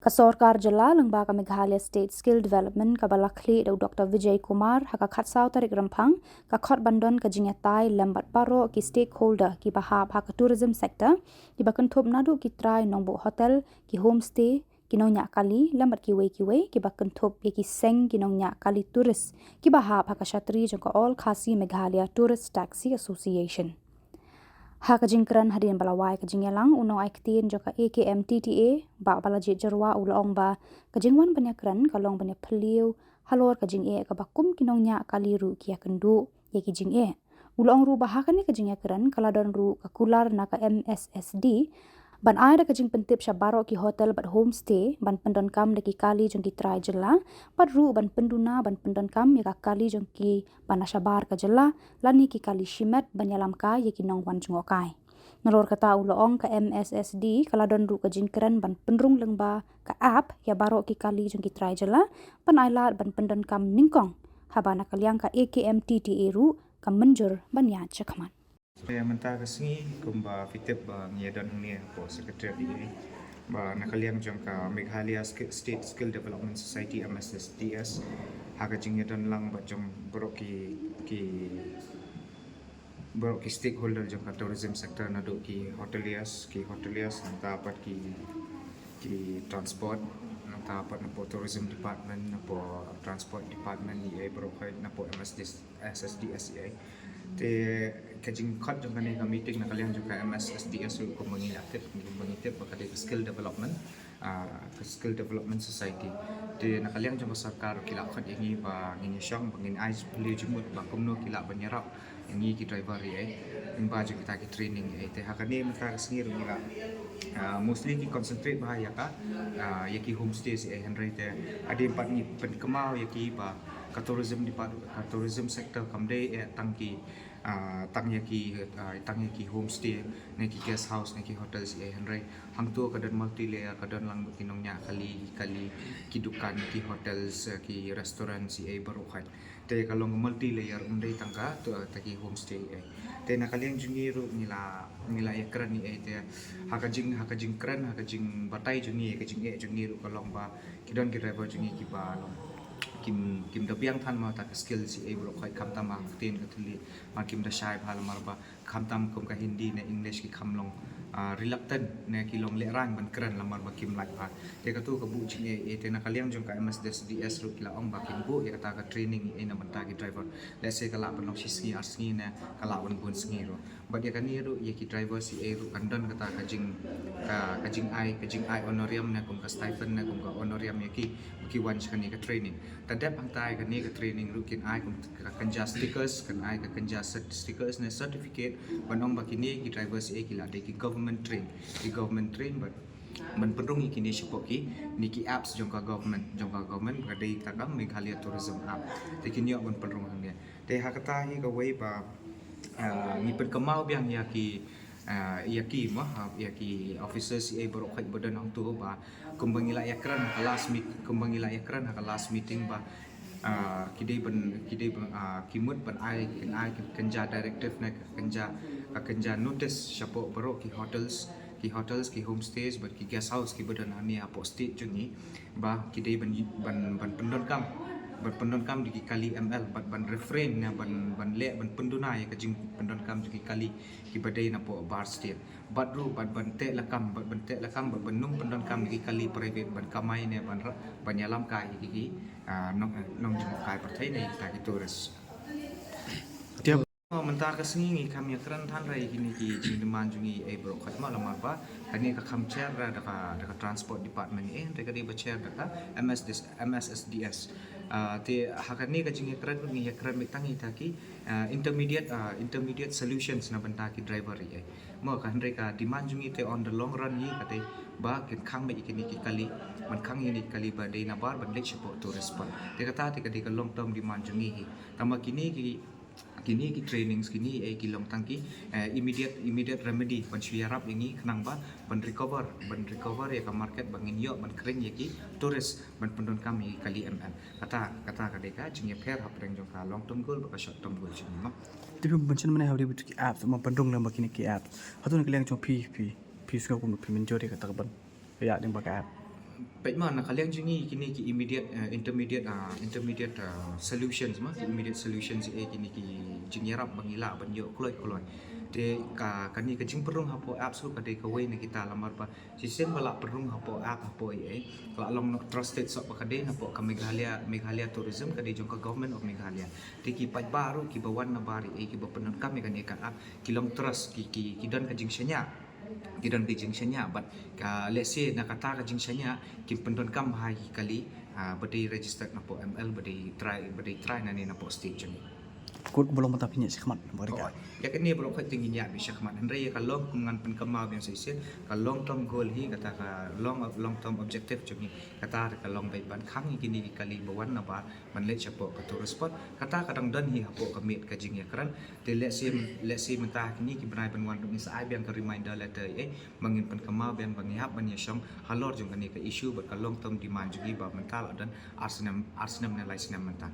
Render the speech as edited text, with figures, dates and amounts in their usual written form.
Kasorkar jala lengba ka Meghalaya State Skill Development ka balakli do Dr. Vijay Kumar haka khatsau tarik rampang ka khot bandon ka jingatai lambat paro ki stakeholder ki bahab haka tourism sector ki bakan thop nadu ki try nongbo hotel ki homestay ki nongnya kali lambat ki wei ki bakan thop ki seng ki nongnya kali tourist ki bahab haka shatri jongka all khasi Meghalaya Tourist Taxi Association. Haka jingkran hadin balawai ka jingyalang uno ai ktin joka AKM TTA ba balaji jarwa ulong ba ka jingwan banyakran kalong banyak phliu halor ka jinge ka bakum kinongnya kaliru kia kendu ye ki jinge ulong ru bahakani ka jingakran kaladon ru ka kular na ka MSSD ban ai da ka jing pentip shabaro ki hotel bat homestay ban pendon kam de ki kali jong ki try jela pat ru ban penduna ban pendon kam ya ka kali jong ki ban shabar ka jela lani ki kali shimet ban yalam ka ye ki nong wan jong kai nalor kata ulong ka MSSD kaladon ru ka jingkran ban pendrung lengba ka app ya baro ki kali jong ki try jela ban ai lat ban pendon kam ningkong habana kalyang ka AKM TTA ru ka menjur ban ya chakman. Saya mentah kesini kumba fitip ba ngedon ni po secretary ba nakaliang jangka Meghalaya State Skill Development Society MSSDS haga jingedon lang ba jong broki stakeholder jangka tourism sector na do ki hoteliers nang dapat ki transport nang dapat na po tourism department na po transport department ni ay brokai na po MSSDS ay te kajing khot jong kani ka meeting na kalian juga MSSDS ko mangilakit bakal skill development society te na kalian jong sarkar kila khot ingi ba ngi syang bangin ice pli jumut ba kumno kila banyarap ingi ki driver ai in ba jong kita ki training ai te hakani mata sngir ngira mostly ki concentrate ba ya ka yaki homestay si ai henry te ade pat ni pen kemau yaki ba ka tourism sector kamde tangki tangki homestay neki guest house neki hotel si henry hangtu kadan multi layer kadan lang tinongnya kali kidukan ki hotels ki restaurant si baru khat te kalong multi layer undai tangka tu taki homestay te nakaliang jungiru nila yakran ni te hakajing kran hakajing batai jungi jungiru kalong ba kidon ki driver jungi ki ba kim da biang than ma ta skill si bro khai kam ta ma tin ka thili ma kim da shai phal mar ba kham tam kum ka hindi ne english ki khamlong reluctant ne ki long le rang ban kran lamar ba kim lak ha te ka tu ka bu ching te na kaliang jong ka MSDS ru kila ong ba kim bu ya ta ka training na man ta ki driver let's say kala ban long sisngi asngi ne kala ban bun sngi ro ba ya ka ni ru ya ki driver si ru kandon ka ta ka jing ai honorium ne kum ka stipend ne kum ka honorium ya ki wan chani ka training tadap ang tay ka ni ka training ru kin ai kum ka kanja stickers kan ai ka kanja stickers ne certificate banong ba kini ki driver si kila de ki government train but man perung kini support ki niki apps jongka government ka dei ta kam Meghalaya tourism app te kini on perung hang te hakata hi ka wei ba ni pen kamau biang ya ki officers baru kai badan hang tu ba kumbangila yakran last meeting ba kidai kimut ban ai kenja directive na kenja notice shapo baru ki hotels ki homestays but ki guest house ki badan ani apo state jungi ba kidai ban pendon kam di kali ML ban refrain na ban penduna ya kajing pendon kam di kali ki badai na po bar state ban te lakam ban nung pendon kam di kali private ban kamai ne ban yalam kai ki nong kai pertai ne ta ki tourist dia mentah kesengi kami keren than rai kini ki jing deman jungi bro khatma lamar ba kani ka kham chair da transport department te ka di chair da MSSDS te hakani ka jing keren mitangi ta ki intermediate solutions na banta ki driver mo ka hendrai ka demand jungi te on the long run ni ka te ba kin khang me kini ki kali man khang ni kali ba dei na bar ban lek support tourist pa te ka ta te ka di ka long term demand jungi hi tama kini ki trainings kini ki long tangki immediate remedy ban syarap ini kenang ba ban recover ya ka market bangin yo ban kering ya ki tourist ban pendon kami kali ML kata ka deka jing pair hap reng jong ka long term goal ba short term goal jing ma tapi mention mana hari itu ki apps ma pendong na makini ki apps hatun kalian jong pi suka kum pi menjori kata ban ya ding ba ka app Baik mana kalian jungi kini ki immediate intermediate solutions mah immediate solutions kini ki jungi rap bangila banyo kloi de kani ka jing perung hapo apps lu kadai ka way na kita lamar pa sistem bala perung hapo app hapo kalau long no trusted sok kadai hapo ka Meghalaya tourism kadai jong ka government of Meghalaya de ki pat baru ki bawan na bari ki ba penon kami kan ka app ki long trust ki don ka jing shanya Gidan di jingsanya, but let's say nakata ka jingsanya, kimpendon kam hai kali, badi registered na po ML, badi try na ni na po stage ni. Kut belum mata pinya sih kemat mereka. Ya kan ni belum kau tinggi ni bisa kemat. Henry ya kalau kungan penkemau yang saya kalau long term goal hi kata ka long term objective cumi kata ka long baik ban kang gini kali bawan na ba man let siapa ka tourist spot kata kadang dan hi hapo ka meet ka jing ya keran de let's say mentah kini ki benai penwan dong sa biang ka reminder letter mangin penkemau biang bangihap ban ya syong halor jong kani ka issue ba ka long term demand juga ba mental dan arsenal na license mentah